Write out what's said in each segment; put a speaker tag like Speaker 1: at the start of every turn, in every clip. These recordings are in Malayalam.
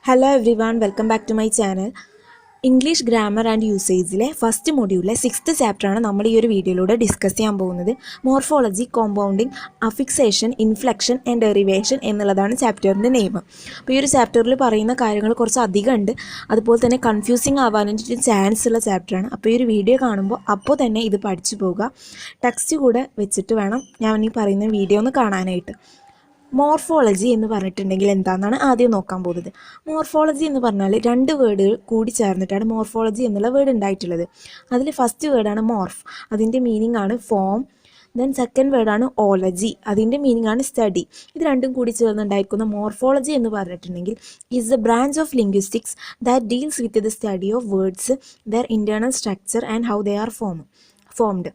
Speaker 1: Hello everyone, welcome back to my channel. English Grammar and Usageലെ ഫസ്റ്റ് മൊഡ്യൂളിലെ 6th ചാപ്റ്ററാണ് നമ്മൾ ഈ ഒരു വീഡിയോയിലൂടെ ഡിസ്കസ് ചെയ്യാൻ പോകുന്നത്. Morphology, compounding, affixation, inflection and derivation എന്നുള്ളതാണ് ചാപ്റ്ററിൻ്റെ നെയിം. അപ്പോൾ ഈ ഒരു ചാപ്റ്ററിൽ പറയുന്ന കാര്യങ്ങൾ കുറച്ച് അധികം ഉണ്ട്, അതുപോലെ തന്നെ കൺഫ്യൂസിങ് ആവാനായിട്ട് ചാൻസ് ഉള്ള ചാപ്റ്ററാണ്. അപ്പോൾ ഈ ഒരു വീഡിയോ കാണുമ്പോൾ അപ്പോൾ തന്നെ ഇത് പഠിച്ചു പോവുക. ടെക്സ്റ്റ് കൂടെ വെച്ചിട്ട് വേണം ഞാൻ ഈ പറയുന്ന വീഡിയോ ഒന്ന് കാണാനായിട്ട്. മോർഫോളജി എന്ന് പറഞ്ഞിട്ടുണ്ടെങ്കിൽ എന്താണെന്നാണ് ആദ്യം നോക്കാൻ പോകുന്നത്. മോർഫോളജി എന്ന് പറഞ്ഞാൽ രണ്ട് വേർഡുകൾ കൂടി ചേർന്നിട്ടാണ് മോർഫോളജി എന്നുള്ള വേർഡ് ഉണ്ടായിട്ടുള്ളത്. അതിൽ ഫസ്റ്റ് വേർഡാണ് മോർഫ്, അതിൻ്റെ മീനിങ് ആണ് ഫോം. ദെൻ സെക്കൻഡ് വേർഡാണ് ഓളജി, അതിൻ്റെ മീനിങ് ആണ് സ്റ്റഡി. ഇത് രണ്ടും കൂടി ചേർന്നുണ്ടായിരിക്കുന്ന മോർഫോളജി എന്ന് പറഞ്ഞിട്ടുണ്ടെങ്കിൽ is a branch of linguistics that deals with the study of words, their internal structure and how they are formed.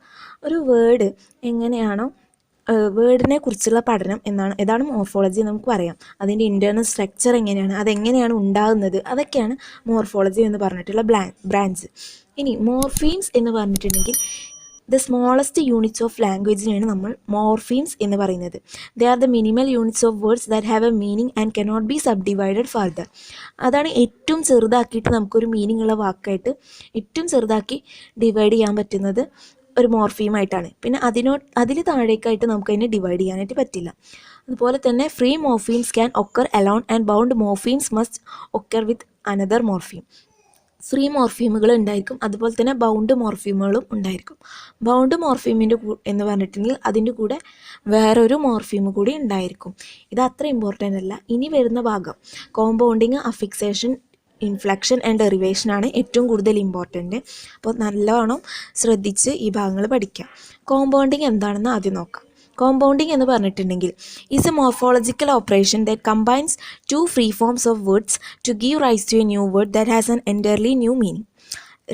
Speaker 1: ഒരു വേർഡ് എങ്ങനെയാണോ വേർഡിനെ കുറിച്ചുള്ള പഠനം ഇതാണ് മോർഫോളജി നമുക്ക് പറയാം. അതിൻ്റെ ഇൻറ്റേർണൽ സ്ട്രക്ചർ എങ്ങനെയാണ്, അതെങ്ങനെയാണ് ഉണ്ടാകുന്നത്, അതൊക്കെയാണ് മോർഫോളജി എന്ന് പറഞ്ഞിട്ടുള്ള ബ്രാഞ്ച്. ഇനി മോർഫീംസ് എന്ന് പറഞ്ഞിട്ടുണ്ടെങ്കിൽ ദ സ്മോളസ്റ്റ് യൂണിറ്റ്സ് ഓഫ് ലാംഗ്വേജിനെയാണ് നമ്മൾ മോർഫീംസ് എന്ന് പറയുന്നത്. They are the minimal units of words that have A meaning and cannot be sub divided further. അതാണ് ഏറ്റവും ചെറുതാക്കിയിട്ട് നമുക്കൊരു മീനിങ് ഉള്ള വാക്കായിട്ട് ഏറ്റവും ചെറുതാക്കി ഡിവൈഡ് ചെയ്യാൻ പറ്റുന്നത് ഒരു മോർഫീമായിട്ടാണ്. പിന്നെ അതിൽ താഴേക്കായിട്ട് നമുക്ക് അതിനെ ഡിവൈഡ് ചെയ്യാനായിട്ട് പറ്റില്ല. അതുപോലെ തന്നെ free morphemes can occur alone and bound morphemes must occur with another morpheme. Free മോർഫീമുകൾ ഉണ്ടായിരിക്കും, അതുപോലെ തന്നെ ബൗണ്ട് മോർഫീമുകളും ഉണ്ടായിരിക്കും. ബൗണ്ട് മോർഫീമിൻ്റെ എന്ന് പറഞ്ഞിട്ടുണ്ടെങ്കിൽ അതിൻ്റെ കൂടെ വേറൊരു മോർഫീം കൂടി ഉണ്ടായിരിക്കും. ഇത് അത്ര ഇമ്പോർട്ടൻ്റ് അല്ല. ഇനി വരുന്ന ഭാഗം കോമ്പൗണ്ടിങ്, അഫിക്സേഷൻ, ഇൻഫ്ലക്ഷൻ ആൻഡ് ഡെറിവേഷനാണ് ഏറ്റവും കൂടുതൽ ഇമ്പോർട്ടൻറ്റ്. അപ്പോൾ നല്ലോണം ശ്രദ്ധിച്ച് ഈ ഭാഗങ്ങൾ പഠിക്കാം. കോമ്പൗണ്ടിങ് എന്താണെന്ന് ആദ്യം നോക്കാം. കോമ്പൗണ്ടിങ് എന്ന് പറഞ്ഞിട്ടുണ്ടെങ്കിൽ is a morphological operation that combines two free forms of words to give rise to a new word that has an entirely new meaning.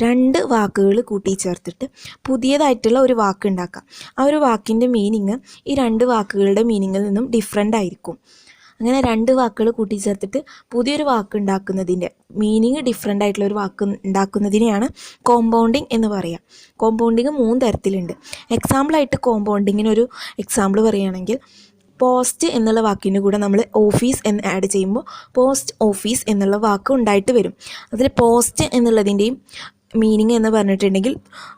Speaker 1: രണ്ട് വാക്കുകൾ കൂട്ടിച്ചേർത്തിട്ട് പുതിയതായിട്ടുള്ള ഒരു വാക്ക് ഉണ്ടാക്കാം. ആ ഒരു വാക്കിൻ്റെ മീനിങ് ഈ രണ്ട് വാക്കുകളുടെ മീനിങ്ങിൽ നിന്നും ഡിഫറെൻ്റ് ആയിരിക്കും. അങ്ങനെ രണ്ട് വാക്കുകൾ കൂട്ടിച്ചേർത്തിട്ട് പുതിയൊരു വാക്ക് ഉണ്ടാക്കുന്നതിൻ്റെ മീനിങ് ഡിഫറെൻ്റ് ആയിട്ടുള്ള ഒരു വാക്ക് ഉണ്ടാക്കുന്നതിനെയാണ് കോമ്പൗണ്ടിങ് എന്ന് പറയുക. കോമ്പൗണ്ടിങ് 3 തരത്തിലുണ്ട്. എക്സാമ്പിളായിട്ട് കോമ്പൗണ്ടിങ്ങിനൊരു എക്സാമ്പിൾ പറയുകയാണെങ്കിൽ പോസ്റ്റ് എന്നുള്ള വാക്കിൻ്റെ കൂടെ നമ്മൾ ഓഫീസ് എന്ന് ആഡ് ചെയ്യുമ്പോൾ പോസ്റ്റ് ഓഫീസ് എന്നുള്ള വാക്ക് ഉണ്ടായിട്ട് വരും. അതിൽ പോസ്റ്റ് എന്നുള്ളതിൻ്റെയും മീനിങ് എന്ന് പറഞ്ഞിട്ടുണ്ടെങ്കിൽ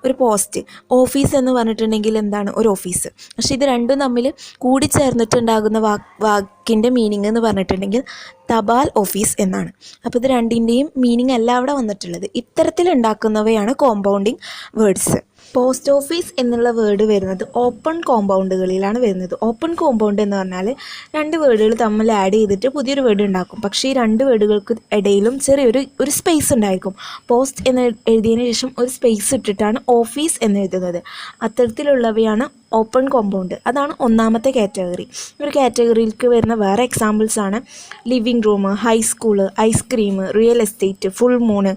Speaker 1: ഒരു പോസ്റ്റ്, ഓഫീസ് എന്ന് പറഞ്ഞിട്ടുണ്ടെങ്കിൽ എന്താണ് ഒരു ഓഫീസ്. പക്ഷേ ഇത് രണ്ടും തമ്മിൽ കൂടിച്ചേർന്നിട്ടുണ്ടാകുന്ന വാക്കിൻ്റെ മീനിങ് എന്ന് പറഞ്ഞിട്ടുണ്ടെങ്കിൽ തപാൽ ഓഫീസ് എന്നാണ്. അപ്പോൾ ഇത് രണ്ടിൻ്റെയും മീനിങ് അല്ല അവിടെ വന്നിട്ടുള്ളത്. ഇത്തരത്തിലുണ്ടാക്കുന്നവയാണ് കോമ്പൗണ്ടിങ് വേർഡ്സ്. പോസ്റ്റ് ഓഫീസ് എന്നുള്ള വേർഡ് വരുന്നത് ഓപ്പൺ കോമ്പൗണ്ടുകളിലാണ് വരുന്നത്. ഓപ്പൺ കോമ്പൗണ്ട് എന്ന് പറഞ്ഞാൽ രണ്ട് വേർഡുകൾ തമ്മിൽ ആഡ് ചെയ്തിട്ട് പുതിയൊരു വേർഡ് ഉണ്ടാക്കും. പക്ഷേ ഈ രണ്ട് വേർഡുകൾക്ക് ഇടയിലും ചെറിയൊരു സ്പേസ് ഉണ്ടായിരിക്കും. പോസ്റ്റ് എന്ന് എഴുതിയതിന് ശേഷം ഒരു സ്പേസ് ഇട്ടിട്ടാണ് ഓഫീസ് എന്ന് എഴുതുന്നത്. അത്തരത്തിലുള്ളവയാണ് ഓപ്പൺ കോമ്പൗണ്ട്. അതാണ് ഒന്നാമത്തെ കാറ്റഗറി. ഒരു കാറ്റഗറിയിലേക്ക് വരുന്ന വേറെ എക്സാമ്പിൾസാണ് living room, high school, ice cream, real estate, full moon,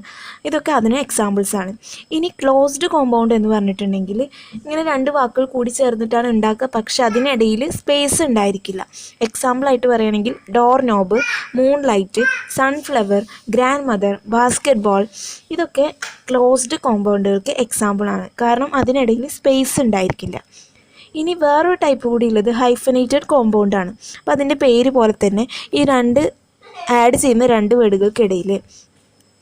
Speaker 1: ഇതൊക്കെ അതിന് എക്സാമ്പിൾസാണ്. ഇനി ക്ലോസ്ഡ് കോമ്പൗണ്ട് എന്ന് പറഞ്ഞിട്ടുണ്ടെങ്കിൽ ഇങ്ങനെ രണ്ട് വാക്കുകൾ കൂടി ചേർന്നിട്ടാണ് ഉണ്ടാക്കുക, പക്ഷെ അതിനിടയിൽ സ്പേസ് ഉണ്ടായിരിക്കില്ല. എക്സാമ്പിളായിട്ട് പറയുകയാണെങ്കിൽ door knob, moon light, sunflower, grand mother, basket ball, ഇതൊക്കെ ക്ലോസ്ഡ് കോമ്പൗണ്ടുകൾക്ക് എക്സാമ്പിളാണ്. കാരണം അതിനിടയിൽ സ്പേസ് ഉണ്ടായിരിക്കില്ല. ഇനി വേറൊരു ടൈപ്പ് കൂടി ഉള്ളത് ഹൈഫനേറ്റഡ് കോമ്പൗണ്ടാണ്. അപ്പോൾ അതിൻ്റെ പേര് പോലെ തന്നെ ഈ ആഡ് ചെയ്യുന്ന രണ്ട് വേർഡുകൾക്കിടയിൽ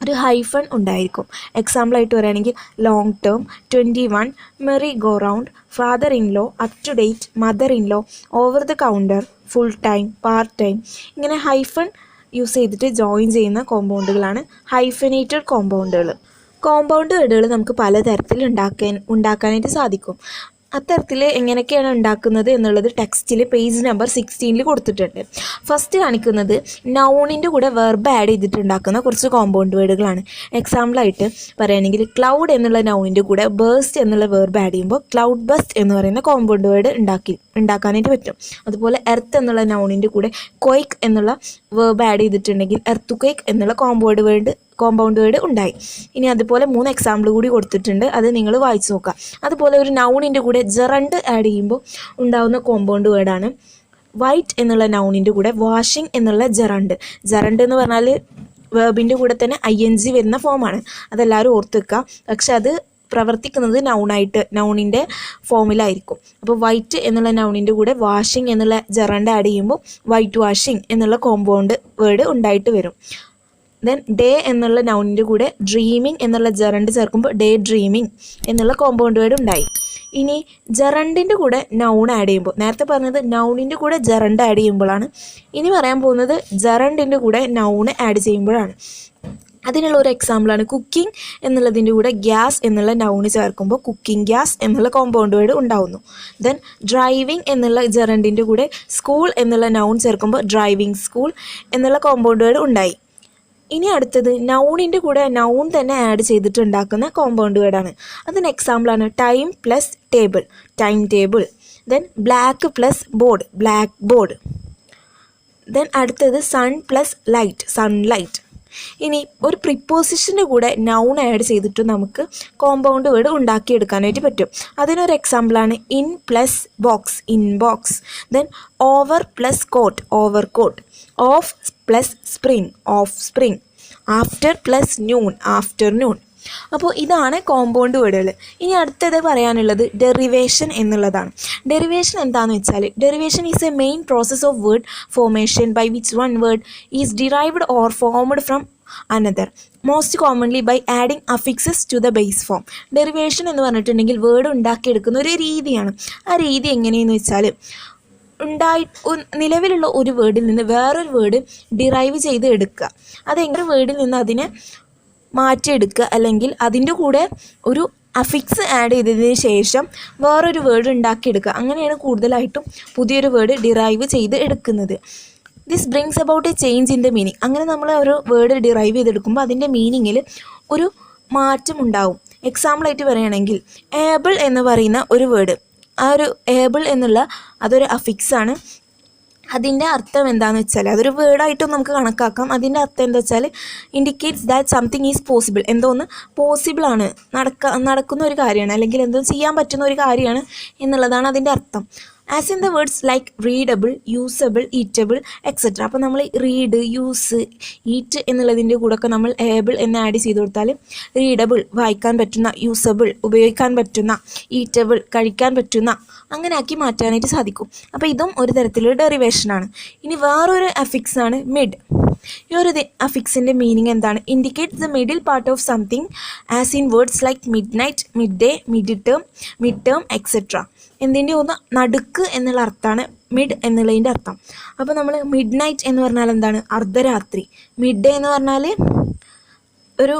Speaker 1: ഒരു ഹൈഫൺ ഉണ്ടായിരിക്കും. എക്സാമ്പിളായിട്ട് പറയുകയാണെങ്കിൽ long term, 21, merry go round, father in law, up to date, mother in law, over the counter, full time, part time. ഇങ്ങനെ ഹൈഫൺ യൂസ് ചെയ്തിട്ട് ജോയിൻ ചെയ്യുന്ന കോമ്പൗണ്ടുകളാണ് ഹൈഫനേറ്റഡ് കോമ്പൗണ്ടുകൾ. കോമ്പൗണ്ട് വേർഡുകൾ നമുക്ക് പലതരത്തിൽ ഉണ്ടാക്കാനായിട്ട് സാധിക്കും. അത്തരത്തിൽ എങ്ങനെയൊക്കെയാണ് ഉണ്ടാക്കുന്നത് എന്നുള്ളത് ടെക്സ്റ്റിൽ പേജ് നമ്പർ 16 കൊടുത്തിട്ടുണ്ട്. ഫസ്റ്റ് കാണിക്കുന്നത് നൗണിൻ്റെ കൂടെ വെർബ് ആഡ് ചെയ്തിട്ടുണ്ടാക്കുന്ന കുറച്ച് കോമ്പൗണ്ട് വേർഡുകളാണ്. എക്സാമ്പിളായിട്ട് പറയുകയാണെങ്കിൽ ക്ലൗഡ് എന്നുള്ള നൗണിൻ്റെ കൂടെ ബേസ്റ്റ് എന്നുള്ള വെർബ് ആഡ് ചെയ്യുമ്പോൾ ക്ലൗഡ് ബസ്റ്റ് എന്ന് പറയുന്ന കോമ്പൗണ്ട് വേർഡ് ഉണ്ടാക്കാനായിട്ട് പറ്റും. അതുപോലെ എർത്ത് എന്നുള്ള നൗണിൻ്റെ കൂടെ ക്വൈക്ക് എന്നുള്ള വെർബ് ആഡ് ചെയ്തിട്ടുണ്ടെങ്കിൽ എർത്ത് ക്വൈക്ക് എന്നുള്ള കോമ്പൗണ്ട് വേർഡ് ഉണ്ടായി. ഇനി അതുപോലെ 3 എക്സാമ്പിൾ കൂടി കൊടുത്തിട്ടുണ്ട്, അത് നിങ്ങൾ വായിച്ച് നോക്കുക. അതുപോലെ ഒരു നൗണിൻ്റെ കൂടെ ജെറണ്ട് ആഡ് ചെയ്യുമ്പോൾ ഉണ്ടാകുന്ന കോമ്പൗണ്ട് വേർഡാണ് വൈറ്റ് എന്നുള്ള നൗണിൻ്റെ കൂടെ വാഷിംഗ് എന്നുള്ള ജെറണ്ട് എന്ന് പറഞ്ഞാൽ വേർബിൻ്റെ കൂടെ തന്നെ ING വരുന്ന ഫോമാണ്. അതെല്ലാവരും ഓർത്ത് വെക്കുക. പക്ഷെ അത് പ്രവർത്തിക്കുന്നത് നൗണിൻ്റെ ഫോമിലായിരിക്കും. അപ്പോൾ വൈറ്റ് എന്നുള്ള നൗണിൻ്റെ കൂടെ വാഷിംഗ് എന്നുള്ള ജെറണ്ട് ആഡ് ചെയ്യുമ്പോൾ വൈറ്റ് വാഷിംഗ് എന്നുള്ള കോമ്പൗണ്ട് വേർഡ് ഉണ്ടായിട്ട് വരും. ദെൻ ഡേ എന്നുള്ള നൗണിൻ്റെ കൂടെ ഡ്രീമിങ് എന്നുള്ള ജെറണ്ട് ചേർക്കുമ്പോൾ ഡേ ഡ്രീമിങ് എന്നുള്ള കോമ്പൗണ്ട് വേർഡ് ഉണ്ടായി. ഇനി ജെറണ്ടിൻ്റെ കൂടെ നൗൺ ആഡ് ചെയ്യുമ്പോൾ, നേരത്തെ പറഞ്ഞത് നൗണിൻ്റെ കൂടെ ജെറണ്ട് ആഡ് ചെയ്യുമ്പോഴാണ്, ഇനി പറയാൻ പോകുന്നത് ജെറണ്ടിൻ്റെ കൂടെ നൗണ് ആഡ് ചെയ്യുമ്പോഴാണ്. അതിനുള്ള ഒരു എക്സാമ്പിളാണ് കുക്കിംഗ് എന്നുള്ളതിൻ്റെ കൂടെ ഗ്യാസ് എന്നുള്ള നൗണ് ചേർക്കുമ്പോൾ കുക്കിംഗ് ഗ്യാസ് എന്നുള്ള കോമ്പൗണ്ട് വേർഡ് ഉണ്ടാവുന്നു. ദെൻ ഡ്രൈവിംഗ് എന്നുള്ള ജെറണ്ടിൻ്റെ കൂടെ സ്കൂൾ എന്നുള്ള നൗൺ ചേർക്കുമ്പോൾ ഡ്രൈവിംഗ് സ്കൂൾ എന്നുള്ള കോമ്പൗണ്ട് വേർഡ് ഉണ്ടായി. ഇനി അടുത്തത് നൗണിൻ്റെ കൂടെ നൗൺ തന്നെ ആഡ് ചെയ്തിട്ട് ഉണ്ടാക്കുന്ന കോമ്പൗണ്ട് വേർഡാണ്. അതിന് എക്സാമ്പിളാണ് time plus table, time table. Then black plus board, black board. Then അടുത്തത് സൺ പ്ലസ് ലൈറ്റ്, സൺലൈറ്റ്. ഇനി ഒരു പ്രിപ്പോസിഷൻ്റെ കൂടെ നൗൺ ആഡ് ചെയ്തിട്ട് നമുക്ക് കോമ്പൗണ്ട് വേർഡ് ഉണ്ടാക്കിയെടുക്കാനായിട്ട് പറ്റും. അതിനൊരു എക്സാമ്പിളാണ് in plus box, in box. Then over plus coat, over coat. Off plus spring, off spring. After plus noon, afternoon. അപ്പോൾ ഇതാണ് കോമ്പൗണ്ട് വേർഡുകൾ. ഇനി അടുത്തത് പറയാനുള്ളത് ഡെറിവേഷൻ എന്നുള്ളതാണ്. ഡെറിവേഷൻ എന്താണെന്ന് വെച്ചാൽ derivation is a main process of word formation by which one word is derived or formed from another, most commonly by adding affixes to the base form. Derivation എന്ന് പറഞ്ഞിട്ടുണ്ടെങ്കിൽ വേർഡ് ഉണ്ടാക്കിയെടുക്കുന്ന ഒരു രീതിയാണ്. ആ രീതി എങ്ങനെയെന്ന് വെച്ചാൽ നിലവിലുള്ള ഒരു വേർഡിൽ നിന്ന് വേറൊരു വേർഡ് ഡിറൈവ് ചെയ്ത് എടുക്കുക. അതെങ്ങനെ വേർഡിൽ നിന്ന് അതിനെ മാറ്റിയെടുക്കുക, അല്ലെങ്കിൽ അതിൻ്റെ കൂടെ ഒരു അഫിക്സ് ആഡ് ചെയ്തതിന് ശേഷം വേറൊരു വേർഡ് ഉണ്ടാക്കിയെടുക്കുക. അങ്ങനെയാണ് കൂടുതലായിട്ടും പുതിയൊരു വേർഡ് ഡിറൈവ് ചെയ്ത് എടുക്കുന്നത്. This brings about A change in the meaning. അങ്ങനെ നമ്മൾ ഒരു വേർഡ് ഡിറൈവ് ചെയ്തെടുക്കുമ്പോൾ അതിൻ്റെ മീനിങ്ങിൽ ഒരു മാറ്റം ഉണ്ടാവും. എക്സാമ്പിളായിട്ട് പറയുകയാണെങ്കിൽ ഏബിൾ എന്ന് പറയുന്ന ഒരു വേർഡ്, ആ ഒരു ഏബിൾ എന്നുള്ള അതൊരു അഫിക്സാണ്. അതിൻ്റെ അർത്ഥം എന്താണെന്ന് വെച്ചാൽ അതൊരു വേർഡായിട്ടും നമുക്ക് കണക്കാക്കാം. അതിൻ്റെ അർത്ഥം എന്താ വെച്ചാൽ indicates that something is possible, എന്തോന്ന് പോസിബിളാണ്, നടക്കുന്ന ഒരു കാര്യമാണ്, അല്ലെങ്കിൽ എന്തോ ചെയ്യാൻ പറ്റുന്ന ഒരു കാര്യമാണ് എന്നുള്ളതാണ് അതിൻ്റെ അർത്ഥം. As in the words like readable, usable, eatable etcetera. അപ്പോൾ നമ്മൾ റീഡ്, യൂസ്, ഈറ്റ് എന്നുള്ളതിൻ്റെ കൂടെ ഒക്കെ നമ്മൾ ഏബിൾ എന്ന് ആഡ് ചെയ്ത് കൊടുത്താൽ റീഡബിൾ വായിക്കാൻ പറ്റുന്ന, യൂസബിൾ ഉപയോഗിക്കാൻ പറ്റുന്ന, ഈറ്റബിൾ കഴിക്കാൻ പറ്റുന്ന, അങ്ങനെ ആക്കി മാറ്റാനായിട്ട് സാധിക്കും. അപ്പോൾ ഇതും ഒരു തരത്തിലുള്ള ഡെറിവേഷനാണ്. ഇനി വേറൊരു അഫിക്സാണ് മിഡ്. ഈ ഒരു അഫിക്സിൻ്റെ മീനിങ് എന്താണ്? Indicates the middle part of something as in words like mid night, mid day, mid term etcetera. എന്തിൻ്റെ ഒന്ന് നടുക്ക് എന്നുള്ള അർത്ഥമാണ് മിഡ് എന്നുള്ളതിൻ്റെ അർത്ഥം. അപ്പോൾ നമ്മൾ മിഡ് നൈറ്റ് എന്ന് പറഞ്ഞാൽ എന്താണ്? അർദ്ധരാത്രി. മിഡ് ഡേ എന്ന് പറഞ്ഞാൽ ഒരു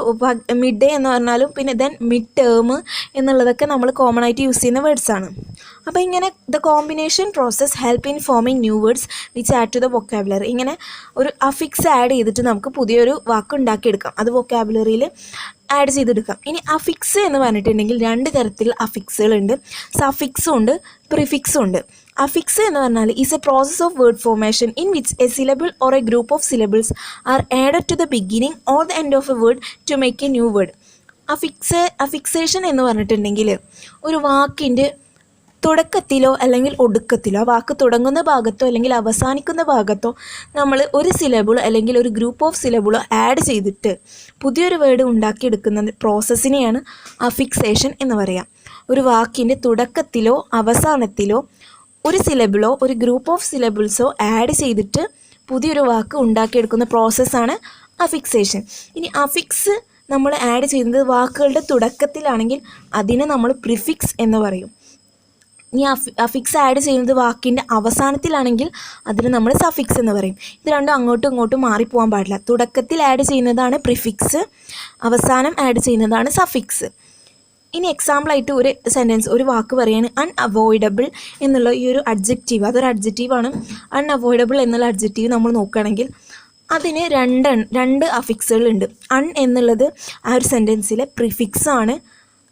Speaker 1: മിഡ് ഡേ എന്ന് പറഞ്ഞാലും പിന്നെ ദെൻ മിഡ് ടേം എന്നുള്ളതൊക്കെ നമ്മൾ കോമൺ ആയിട്ട് യൂസ് ചെയ്യുന്ന വേർഡ്സാണ്. അപ്പോൾ ഇങ്ങനെ the combination process help in forming new words which add to the vocabulary. ഇങ്ങനെ ഒരു അഫിക്സ് ആഡ് ചെയ്തിട്ട് നമുക്ക് പുതിയൊരു വാക്ക് ഉണ്ടാക്കിയെടുക്കാം, അത് വൊക്കാബുലറിയിൽ ആഡ് ചെയ്തെടുക്കാം. ഇനി അഫിക്സ് എന്ന് പറഞ്ഞിട്ടുണ്ടെങ്കിൽ രണ്ട് തരത്തിൽ അഫിക്സുകളുണ്ട്, സഫിക്സും ഉണ്ട്, പ്രിഫിക്സും ഉണ്ട്. അഫിക്സ് എന്ന് പറഞ്ഞാൽ is a process of word formation in which a syllable or a group of syllables are added to the beginning or the end of a word to make a new word. Affixation എന്ന് പറഞ്ഞിട്ടുണ്ടെങ്കിൽ ഒരു വാക്കിൻ്റെ തുടക്കത്തിലോ അല്ലെങ്കിൽ ഒടുക്കത്തിലോ, ആ വാക്ക് തുടങ്ങുന്ന ഭാഗത്തോ അല്ലെങ്കിൽ അവസാനിക്കുന്ന ഭാഗത്തോ നമ്മൾ ഒരു സിലബിളോ അല്ലെങ്കിൽ ഒരു ഗ്രൂപ്പ് ഓഫ് സിലബിളോ ആഡ് ചെയ്തിട്ട് പുതിയൊരു വേർഡ് ഉണ്ടാക്കിയെടുക്കുന്ന പ്രോസസ്സിനെയാണ് അഫിക്സേഷൻ എന്ന് പറയാം. ഒരു വാക്കിൻ്റെ തുടക്കത്തിലോ അവസാനത്തിലോ ഒരു സിലബിളോ ഒരു ഗ്രൂപ്പ് ഓഫ് സിലബിൾസോ ആഡ് ചെയ്തിട്ട് പുതിയൊരു വാക്ക് ഉണ്ടാക്കിയെടുക്കുന്ന പ്രോസസ്സാണ് അഫിക്സേഷൻ. ഇനി അഫിക്സ് നമ്മൾ ആഡ് ചെയ്യുന്നത് വാക്കുകളുടെ തുടക്കത്തിലാണെങ്കിൽ അതിനെ നമ്മൾ പ്രിഫിക്സ് എന്ന് പറയും. ഇനി അഫിക്സ് ആഡ് ചെയ്യുന്നത് വാക്കിൻ്റെ അവസാനത്തിലാണെങ്കിൽ അതിന് നമ്മൾ സഫിക്സ് എന്ന് പറയും. ഇത് രണ്ടും അങ്ങോട്ടും ഇങ്ങോട്ടും മാറിപ്പോകാൻ പാടില്ല. തുടക്കത്തിൽ ആഡ് ചെയ്യുന്നതാണ് പ്രിഫിക്സ്, അവസാനം ആഡ് ചെയ്യുന്നതാണ് സഫിക്സ്. ഇനി എക്സാമ്പിളായിട്ട് ഒരു സെൻറ്റൻസ്, ഒരു വാക്ക് പറയാണ് അൺഅവോയ്ഡബിൾ എന്നുള്ള ഈ ഒരു അഡ്ജക്റ്റീവ്, അതൊരു അഡ്ജക്റ്റീവാണ്. അൺഅവോയ്ഡബിൾ എന്നുള്ള അഡ്ജക്റ്റീവ് നമ്മൾ നോക്കുകയാണെങ്കിൽ അതിന് രണ്ട് അഫിക്സുകളുണ്ട്. അൺ എന്നുള്ളത് ആ ഒരു സെൻറ്റൻസിലെ പ്രിഫിക്സാണ്,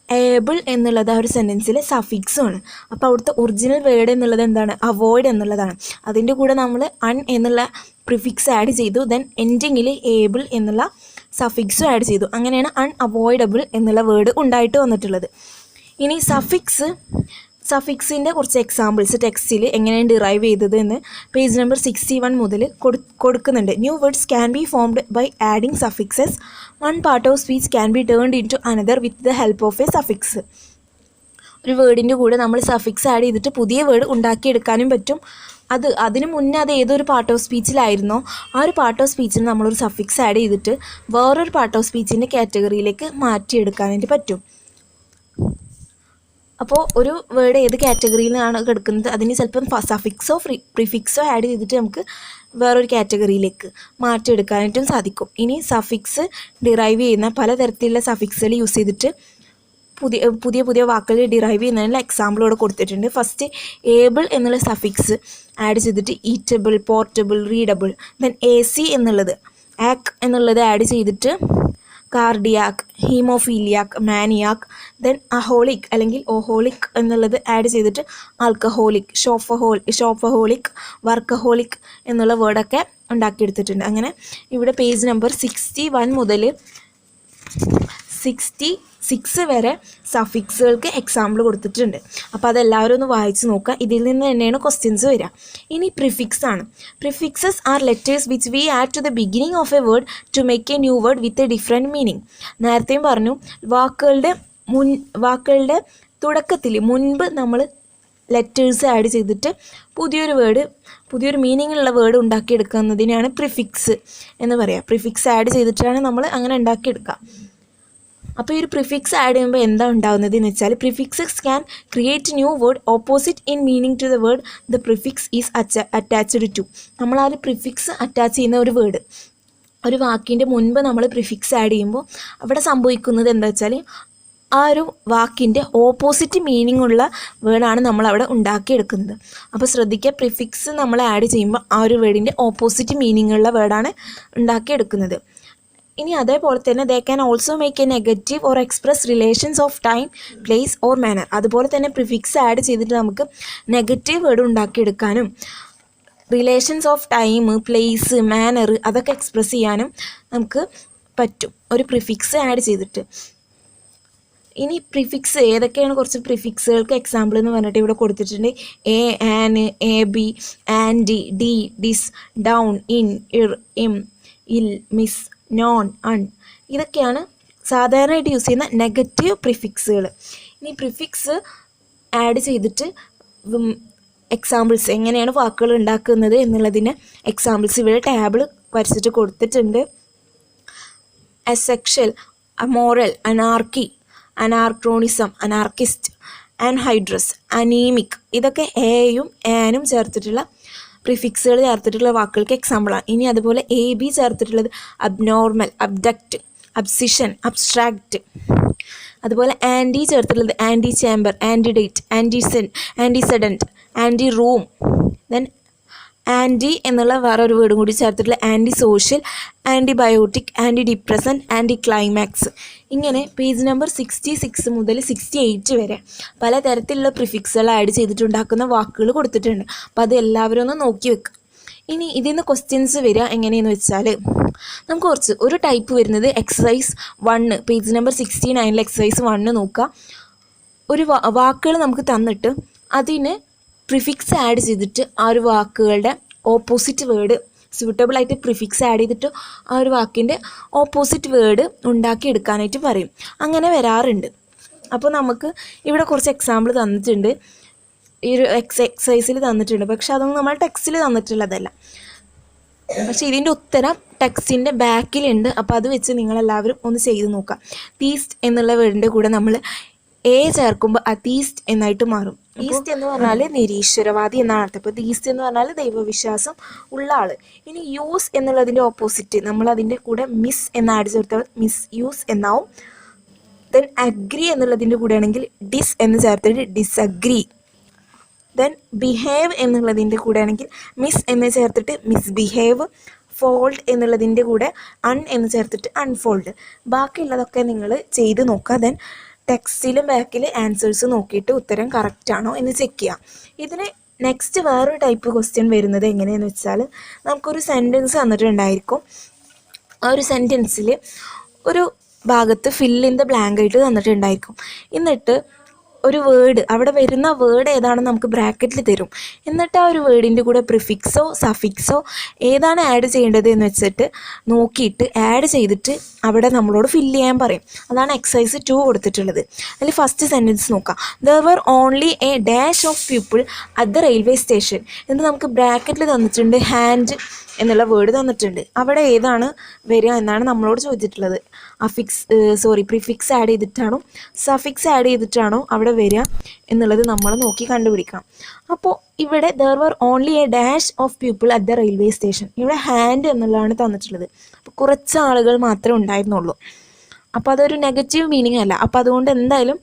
Speaker 1: ഏബിൾ എന്നുള്ളത് ആ ഒരു സെൻറ്റൻസിലെ സഫിക്സുമാണ്. അപ്പോൾ അവിടുത്തെ ഒറിജിനൽ വേർഡ് എന്നുള്ളത് എന്താണ്? അവോയ്ഡ് എന്നുള്ളതാണ്. അതിൻ്റെ കൂടെ നമ്മൾ അൺ എന്നുള്ള പ്രിഫിക്സ് ആഡ് ചെയ്തു, ദെൻ എൻഡിങ്ങിൽ ഏബിൾ എന്നുള്ള സഫിക്സും ആഡ് ചെയ്തു. അങ്ങനെയാണ് അൺഅവോയ്ഡബിൾ എന്നുള്ള വേർഡ് ഉണ്ടായിട്ട് വന്നിട്ടുള്ളത്. ഇനി സഫിക്സിൻ്റെ കുറച്ച് എക്സാമ്പിൾസ് ടെക്സ്റ്റിൽ എങ്ങനെയാണ് ഡിറൈവ് ചെയ്തത് എന്ന് പേജ് നമ്പർ 61 മുതൽ കൊടുക്കുന്നുണ്ട്. New words can be formed by adding suffixes. One part of speech can be turned into another with the help of a suffix. ഒരു വേർഡിൻ്റെ കൂടെ നമ്മൾ സഫിക്സ് ആഡ് ചെയ്തിട്ട് പുതിയ വേർഡ് ഉണ്ടാക്കിയെടുക്കാനും പറ്റും. അതിന് മുന്നേ അത് ഏതൊരു പാർട്ട് ഓഫ് സ്പീച്ചിലായിരുന്നോ ആ ഒരു പാർട്ട് ഓഫ് സ്പീച്ചിന് നമ്മളൊരു സഫിക്സ് ആഡ് ചെയ്തിട്ട് വേറൊരു പാർട്ട് ഓഫ് സ്പീച്ചിൻ്റെ കാറ്റഗറിയിലേക്ക് മാറ്റിയെടുക്കാനായിട്ട് പറ്റും. അപ്പോൾ ഒരു വേർഡ് ഏത് കാറ്റഗറിയിലാണ് കിടക്കുന്നത് അതിന് ചിലപ്പം സഫിക്സോ പ്രിഫിക്സോ ആഡ് ചെയ്തിട്ട് നമുക്ക് വേറൊരു കാറ്റഗറിയിലേക്ക് മാറ്റിയെടുക്കാനായിട്ടും സാധിക്കും. ഇനി സഫിക്സ് ഡിറൈവ് ചെയ്യുന്ന പലതരത്തിലുള്ള സഫിക്സുകൾ യൂസ് ചെയ്തിട്ട് പുതിയ വാക്കുകൾ ഡിറൈവ് ചെയ്യുന്നതിനുള്ള എക്സാമ്പിൾ ഇവിടെ കൊടുത്തിട്ടുണ്ട്. ഫസ്റ്റ് ഏബിൾ എന്നുള്ള സഫിക്സ് ആഡ് ചെയ്തിട്ട് eatable, portable, readable. Then AC എന്നുള്ളത് ആക്ക് എന്നുള്ളത് ആഡ് ചെയ്തിട്ട് കാർഡിയാക്ക്, ഹീമോഫീലിയാക്ക്, മാനിയാക്ക്. ദെൻ അഹോളിക് അല്ലെങ്കിൽ ഓഹോളിക് എന്നുള്ളത് ആഡ് ചെയ്തിട്ട് ആൽക്കഹോളിക്, ഷോഫഹോളിക്, വർക്കഹോളിക് എന്നുള്ള വേർഡൊക്കെ ഉണ്ടാക്കിയെടുത്തിട്ടുണ്ട്. അങ്ങനെ ഇവിടെ പേജ് നമ്പർ 61 മുതൽ 66 വരെ സഫിക്സുകൾക്ക് എക്സാമ്പിൾ കൊടുത്തിട്ടുണ്ട്. അപ്പോൾ അതെല്ലാവരും ഒന്ന് വായിച്ച് നോക്കുക. ഇതിൽ നിന്ന് തന്നെയാണ് ക്വസ്റ്റ്യൻസ് വരിക. ഇനി പ്രിഫിക്സ് ആണ്. Prefixes are letters which we add to the beginning of a word to make a new word with a different meaning. നേരത്തെയും പറഞ്ഞു, വാക്കുകളുടെ തുടക്കത്തിൽ മുൻപ് നമ്മൾ ലെറ്റേഴ്സ് ആഡ് ചെയ്തിട്ട് പുതിയൊരു മീനിങ് ഉള്ള വേർഡ് ഉണ്ടാക്കിയെടുക്കുന്നതിനാണ് പ്രിഫിക്സ് എന്ന് പറയുക. പ്രിഫിക്സ് ആഡ് ചെയ്തിട്ടാണ് നമ്മൾ അങ്ങനെ ഉണ്ടാക്കിയെടുക്കുക. അപ്പോൾ ഈ ഒരു പ്രിഫിക്സ് ആഡ് ചെയ്യുമ്പോൾ എന്താ ഉണ്ടാകുന്നത് എന്ന് വെച്ചാൽ, prefixes can create new word opposite in meaning to the word the prefix is attached to. നമ്മൾ ആ ഒരു പ്രിഫിക്സ് അറ്റാച്ച് ചെയ്യുന്ന ഒരു വേർഡ്, ഒരു വാക്കിൻ്റെ മുൻപ് നമ്മൾ പ്രിഫിക്സ് ആഡ് ചെയ്യുമ്പോൾ അവിടെ സംഭവിക്കുന്നത് എന്താ വെച്ചാൽ ആ ഒരു വാക്കിൻ്റെ ഓപ്പോസിറ്റ് മീനിങ് ഉള്ള വേർഡാണ് നമ്മളവിടെ ഉണ്ടാക്കിയെടുക്കുന്നത്. അപ്പോൾ ശ്രദ്ധിക്കുക, പ്രിഫിക്സ് നമ്മൾ ആഡ് ചെയ്യുമ്പോൾ ആ ഒരു വേർഡിൻ്റെ ഓപ്പോസിറ്റ് മീനിങ് ഉള്ള വേർഡാണ് ഉണ്ടാക്കിയെടുക്കുന്നത്. ഇനി അതേപോലെ തന്നെ they can also make a negative or express relations of time, place or manner. അതുപോലെ തന്നെ പ്രിഫിക്സ് ആഡ് ചെയ്തിട്ട് നമുക്ക് നെഗറ്റീവ് വേർഡ് ഉണ്ടാക്കിയെടുക്കാനും relations of time, place, manner അതൊക്കെ എക്സ്പ്രസ് ചെയ്യാനും നമുക്ക് പറ്റും ഒരു പ്രിഫിക്സ് ആഡ് ചെയ്തിട്ട്. ഇനി പ്രിഫിക്സ് ഏതൊക്കെയാണ്, കുറച്ച് പ്രിഫിക്സുകൾക്ക് എക്സാമ്പിൾ എന്ന് പറഞ്ഞിട്ട് ഇവിടെ കൊടുത്തിട്ടുണ്ട്. A, an, a, b, anti, de, dis, down, in, ir, im, il, mis, non, അൺ. ഇതൊക്കെയാണ് സാധാരണയായിട്ട് യൂസ് ചെയ്യുന്ന നെഗറ്റീവ് പ്രിഫിക്സുകൾ. ഇനി പ്രിഫിക്സ് ആഡ് ചെയ്തിട്ട് എക്സാമ്പിൾസ് എങ്ങനെയാണ് വാക്കുകൾ ഉണ്ടാക്കുന്നത് എന്നുള്ളതിന് എക്സാമ്പിൾസ് ഇവിടെ ടേബിൾ വരച്ചിട്ട് കൊടുത്തിട്ടുണ്ട്. Asexual, amoral, anarchy, anachronism, anarchist, anhydrous, anaemic. ഇതൊക്കെ എയും ആനും ചേർത്തിട്ടുള്ള പ്രിഫിക്സുകൾ ചേർത്തിട്ടുള്ള വാക്കുകൾക്ക് എക്സാമ്പിളാണ്. ഇനി അതുപോലെ AB ചേർത്തിട്ടുള്ളത് അബ്നോർമൽ, അബ്ഡക്റ്റ്, അബ്സിഷൻ, അബ്സ്ട്രാക്റ്റ്. അതുപോലെ ആൻറ്റി ചേർത്തിട്ടുള്ളത് antechamber, antedate, antecedent, anteroom. Then anti എന്നുള്ള വേറൊരു വേർഡും കൂടി ചേർത്തിട്ടുള്ള antisocial, antibiotic, antidepressant, anticlimax. ഇങ്ങനെ പേജ് നമ്പർ 66 മുതൽ 68 വരെ പലതരത്തിലുള്ള പ്രിഫിക്സുകൾ ആഡ് ചെയ്തിട്ടുണ്ടാക്കുന്ന വാക്കുകൾ കൊടുത്തിട്ടുണ്ട്. അപ്പോൾ അത് എല്ലാവരും ഒന്ന് നോക്കി വെക്കുക. ഇനി ഇതിൽ നിന്ന് ക്വസ്റ്റ്യൻസ് വരിക എങ്ങനെയെന്ന് വെച്ചാൽ, നമുക്ക് ഒരു ടൈപ്പ് വരുന്നത് എക്സസൈസ് 1 പേജ് നമ്പർ 69 എക്സസൈസ് 1 നോക്കുക. ഒരു വാക്കുകൾ നമുക്ക് തന്നിട്ട് അതിന് പ്രിഫിക്സ് ആഡ് ചെയ്തിട്ട് ആ ഒരു വാക്കുകളുടെ ഓപ്പോസിറ്റ് വേർഡ് സ്യൂട്ടബിളായിട്ട് പ്രിഫിക്സ് ആഡ് ചെയ്തിട്ട് ആ ഒരു വാക്കിൻ്റെ ഓപ്പോസിറ്റ് വേർഡ് ഉണ്ടാക്കിയെടുക്കാനായിട്ട് പറയും. അങ്ങനെ വരാറുണ്ട്. അപ്പോൾ നമുക്ക് ഇവിടെ കുറച്ച് എക്സാമ്പിൾ തന്നിട്ടുണ്ട്, ഈ ഒരു എക്സസൈസിൽ തന്നിട്ടുണ്ട്. പക്ഷെ അതൊന്നും നമ്മൾ ടെക്സ്റ്റിൽ തന്നിട്ടുള്ളതല്ല. പക്ഷേ ഇതിൻ്റെ ഉത്തരം ടെക്സ്റ്റിൻ്റെ ബാക്കിലുണ്ട്. അപ്പോൾ അത് വെച്ച് നിങ്ങളെല്ലാവരും ഒന്ന് ചെയ്ത് നോക്കാം. തീസ്റ്റ് എന്നുള്ള വേർഡിൻ്റെ കൂടെ നമ്മൾ ചേർക്കുമ്പോൾ അതീസ്റ്റ് എന്നായിട്ട് മാറും. ഈസ്റ്റ് എന്ന് പറഞ്ഞാൽ നിരീശ്വരവാദി എന്നാണ് അർത്ഥം. അപ്പോൾ തീസ്റ്റ് എന്ന് പറഞ്ഞാൽ ദൈവവിശ്വാസം ഉള്ള ആൾ. ഇനി യൂസ് എന്നുള്ളതിൻ്റെ ഓപ്പോസിറ്റ് നമ്മൾ അതിൻ്റെ കൂടെ മിസ് എന്ന് ആഡ് ചേർത്താൽ മിസ് യൂസ് എന്നാവും. ദെൻ അഗ്രി എന്നുള്ളതിൻ്റെ കൂടെ ആണെങ്കിൽ ഡിസ് എന്ന് ചേർത്തിട്ട് ഡിസഗ്രി. ദെൻ ബിഹേവ് എന്നുള്ളതിൻ്റെ കൂടെ ആണെങ്കിൽ മിസ് എന്ന് ചേർത്തിട്ട് മിസ്ബിഹേവ്. ഫോൾഡ് എന്നുള്ളതിൻ്റെ കൂടെ അൺ എന്ന് ചേർത്തിട്ട് അൺഫോൾഡ്. ബാക്കിയുള്ളതൊക്കെ നിങ്ങൾ ചെയ്ത് നോക്കുക. ദെൻ ടെക്സ്റ്റിലും ബാക്കിൽ ആൻസേഴ്സ് നോക്കിയിട്ട് ഉത്തരം കറക്റ്റ് ആണോ എന്ന് ചെക്ക് ചെയ്യാം. ഇതിന് നെക്സ്റ്റ് വേറൊരു ടൈപ്പ് ക്വസ്റ്റ്യൻ വരുന്നത് എങ്ങനെയെന്ന് വെച്ചാൽ, നമുക്കൊരു സെൻറ്റൻസ് തന്നിട്ടുണ്ടായിരിക്കും. ആ ഒരു സെൻറ്റൻസിൽ ഒരു ഭാഗത്ത് ഫിൽ ഇൻ ദ ബ്ലാങ്ക് ആയിട്ട് തന്നിട്ടുണ്ടായിരിക്കും. എന്നിട്ട് ഒരു വേർഡ് അവിടെ വരുന്ന വേർഡ് ഏതാണെന്ന് നമുക്ക് ബ്രാക്കറ്റിൽ തരും. എന്നിട്ട് ആ ഒരു വേർഡിൻ്റെ കൂടെ പ്രിഫിക്സോ സഫിക്സോ ഏതാണ് ആഡ് ചെയ്യേണ്ടത് എന്ന് വെച്ചിട്ട് നോക്കിയിട്ട് ആഡ് ചെയ്തിട്ട് അവിടെ നമ്മളോട് ഫില്ല് ചെയ്യാൻ പറയും. അതാണ് എക്സസൈസ് 2 കൊടുത്തിട്ടുള്ളത്. അതിൽ ഫസ്റ്റ് സെൻറ്റൻസ് നോക്കാം. There were only a dash of people at the railway station എന്ന് നമുക്ക് ബ്രാക്കറ്റിൽ തന്നിട്ടുണ്ട്. ഹാൻഡ് എന്നുള്ള വേർഡ് തന്നിട്ടുണ്ട്. അവിടെ ഏതാണ് വരിക എന്നാണ് നമ്മളോട് ചോദിച്ചിട്ടുള്ളത്. പ്രിഫിക്സ് ആഡ് ചെയ്തിട്ടാണോ സഫിക്സ് ആഡ് ചെയ്തിട്ടാണോ അവിടെ വരിക എന്നുള്ളത് നമ്മൾ നോക്കി കണ്ടുപിടിക്കണം. അപ്പോൾ ഇവിടെ there were only a dash of people at the railway station, ഇവിടെ ഹാൻഡ് എന്നുള്ളതാണ് തന്നിട്ടുള്ളത്. അപ്പോൾ കുറച്ച് ആളുകൾ മാത്രമേ ഉണ്ടായിരുന്നുള്ളൂ. അപ്പോൾ അതൊരു നെഗറ്റീവ് മീനിങ് അല്ല. അപ്പോൾ അതുകൊണ്ട് എന്തായാലും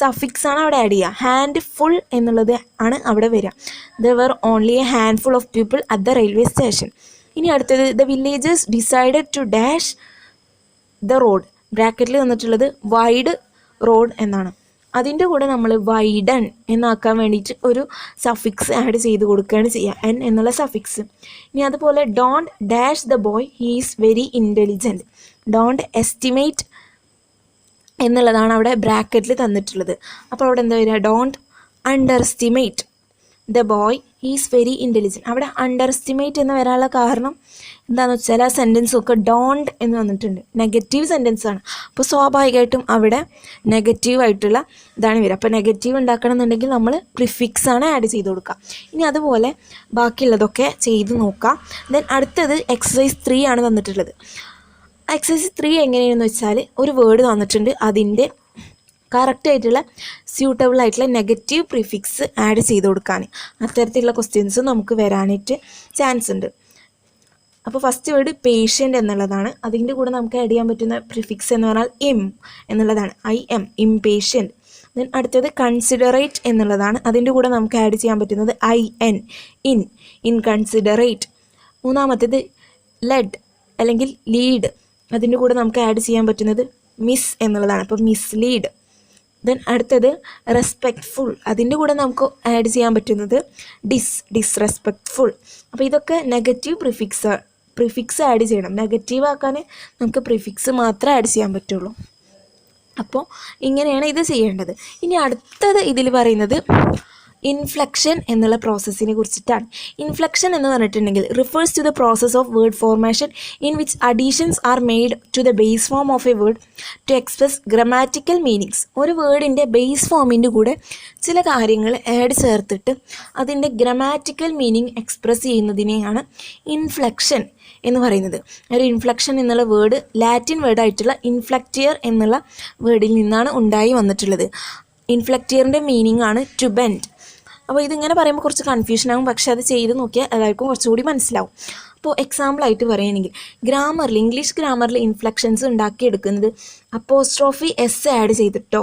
Speaker 1: സഫിക്സ് ആണ് അവിടെ ആഡ് ചെയ്യുക. ഹാൻഡ് ഫുൾ എന്നുള്ളത് ആണ് അവിടെ വരിക. There were only a handful of people at the railway station. ഇനി അടുത്തത് the villagers decided to dash the road. ബ്രാക്കറ്റിൽ തന്നിട്ടുള്ളത് വൈഡ് റോഡ് എന്നാണ്. അതിൻ്റെ കൂടെ നമ്മൾ വൈഡൻ എന്നാക്കാൻ വേണ്ടിയിട്ട് ഒരു സഫിക്സ് ആഡ് ചെയ്ത് കൊടുക്കുകയാണ് ചെയ്യുക, എൻ എന്നുള്ള സഫിക്സ്. ഇനി അതുപോലെ don't dash the boy he is very intelligent. Don't estimate എന്നുള്ളതാണ് അവിടെ ബ്രാക്കറ്റിൽ തന്നിട്ടുള്ളത്. അപ്പോൾ അവിടെ എന്താ വരിക? Don't under estimate the boy he's very intelligent. അവിടെ അണ്ടർ എസ്റ്റിമേറ്റ് എന്ന് വരാനുള്ള കാരണം എന്താണെന്ന് വെച്ചാൽ ആ സെൻറ്റൻസൊക്കെ ഡോണ്ട് എന്ന് വന്നിട്ടുണ്ട്, നെഗറ്റീവ് സെൻറ്റൻസ് ആണ്. അപ്പോൾ സ്വാഭാവികമായിട്ടും അവിടെ നെഗറ്റീവായിട്ടുള്ള ഇതാണ് വരിക. അപ്പോൾ നെഗറ്റീവ് ഉണ്ടാക്കണം എന്നുണ്ടെങ്കിൽ നമ്മൾ പ്രിഫിക്സ് ആണ് ആഡ് ചെയ്ത് കൊടുക്കുക. ഇനി അതുപോലെ ബാക്കിയുള്ളതൊക്കെ ചെയ്ത് നോക്കാം. ദെൻ അടുത്തത് എക്സസൈസ് 3 ആണ് തന്നിട്ടുള്ളത്. എക്സസൈസ് 3 എങ്ങനെയാണെന്ന് വെച്ചാൽ ഒരു വേർഡ് തന്നിട്ടുണ്ട്, അതിൻ്റെ കറക്റ്റായിട്ടുള്ള സ്യൂട്ടബിൾ ആയിട്ടുള്ള നെഗറ്റീവ് പ്രിഫിക്സ് ആഡ് ചെയ്ത് കൊടുക്കാൻ. അത്തരത്തിലുള്ള ക്വസ്റ്റ്യൻസ് നമുക്ക് വരാനായിട്ട് ചാൻസ് ഉണ്ട്. അപ്പോൾ ഫസ്റ്റ് വേർഡ് പേഷ്യൻ്റ് എന്നുള്ളതാണ്. അതിൻ്റെ കൂടെ നമുക്ക് ആഡ് ചെയ്യാൻ പറ്റുന്ന പ്രിഫിക്സ് എന്ന് പറഞ്ഞാൽ ഇം എന്നുള്ളതാണ്. IM impatient. ദെൻ അടുത്തത് കൺസിഡറേറ്റ് എന്നുള്ളതാണ്. അതിൻ്റെ കൂടെ നമുക്ക് ആഡ് ചെയ്യാൻ പറ്റുന്നത് IN ഇൻകൺസിഡറേറ്റ്. മൂന്നാമത്തേത് ലെഡ് അല്ലെങ്കിൽ ലീഡ്. അതിൻ്റെ കൂടെ നമുക്ക് ആഡ് ചെയ്യാൻ പറ്റുന്നത് മിസ് എന്നുള്ളതാണ്. അപ്പോൾ മിസ്ലീഡ്. ദെൻ അടുത്തത് റെസ്പെക്റ്റ്ഫുൾ. അതിൻ്റെ കൂടെ നമുക്ക് ആഡ് ചെയ്യാൻ പറ്റുന്നത് ഡിസ്റെസ്പെക്റ്റ്ഫുൾ. അപ്പോൾ ഇതൊക്കെ നെഗറ്റീവ് പ്രിഫിക്സ് ആഡ് ചെയ്യണം. നെഗറ്റീവ് ആക്കാൻ നമുക്ക് പ്രിഫിക്സ് മാത്രമേ ആഡ് ചെയ്യാൻ പറ്റുള്ളൂ. അപ്പോൾ ഇങ്ങനെയാണ് ഇത് ചെയ്യേണ്ടത്. ഇനി അടുത്തത് ഇതിൽ പറയുന്നത് ഇൻഫ്ലക്ഷൻ എന്നുള്ള പ്രോസസ്സിനെ കുറിച്ചിട്ടാണ്. ഇൻഫ്ലക്ഷൻ എന്ന് പറഞ്ഞിട്ടുണ്ടെങ്കിൽ refers to the process of word formation in which additions are made to the base form of a word to express grammatical meanings. ഒരു വേർഡിൻ്റെ ബേസ് ഫോമിൻ്റെ കൂടെ ചില കാര്യങ്ങൾ ആഡ് ചേർത്തിട്ട് അതിൻ്റെ ഗ്രമാറ്റിക്കൽ മീനിങ് എക്സ്പ്രസ് ചെയ്യുന്നതിനെയാണ് ഇൻഫ്ലക്ഷൻ എന്ന് പറയുന്നത്. ഒരു ഇൻഫ്ലക്ഷൻ എന്നുള്ള വേർഡ് ലാറ്റിൻ വേർഡായിട്ടുള്ള ഇൻഫ്ലക്റ്റിയർ എന്നുള്ള വേർഡിൽ നിന്നാണ് ഉണ്ടായി വന്നിട്ടുള്ളത്. ഇൻഫ്ലക്റ്റിയറിൻ്റെ മീനിങ് ആണ് ടു ബെൻഡ്. അപ്പോൾ ഇതിങ്ങനെ പറയുമ്പോൾ കുറച്ച് കൺഫ്യൂഷൻ ആകും, പക്ഷേ അത് ചെയ്ത് നോക്കിയാൽ എല്ലാവർക്കും കുറച്ചുകൂടി മനസ്സിലാവും. അപ്പോൾ എക്സാമ്പിളായിട്ട് പറയുകയാണെങ്കിൽ ഇംഗ്ലീഷ് ഗ്രാമറിൽ ഇൻഫ്ലക്ഷൻസ് ഉണ്ടാക്കിയെടുക്കുന്നത് അപ്പോസ്ട്രോഫി എസ് ആഡ് ചെയ്തിട്ടോ,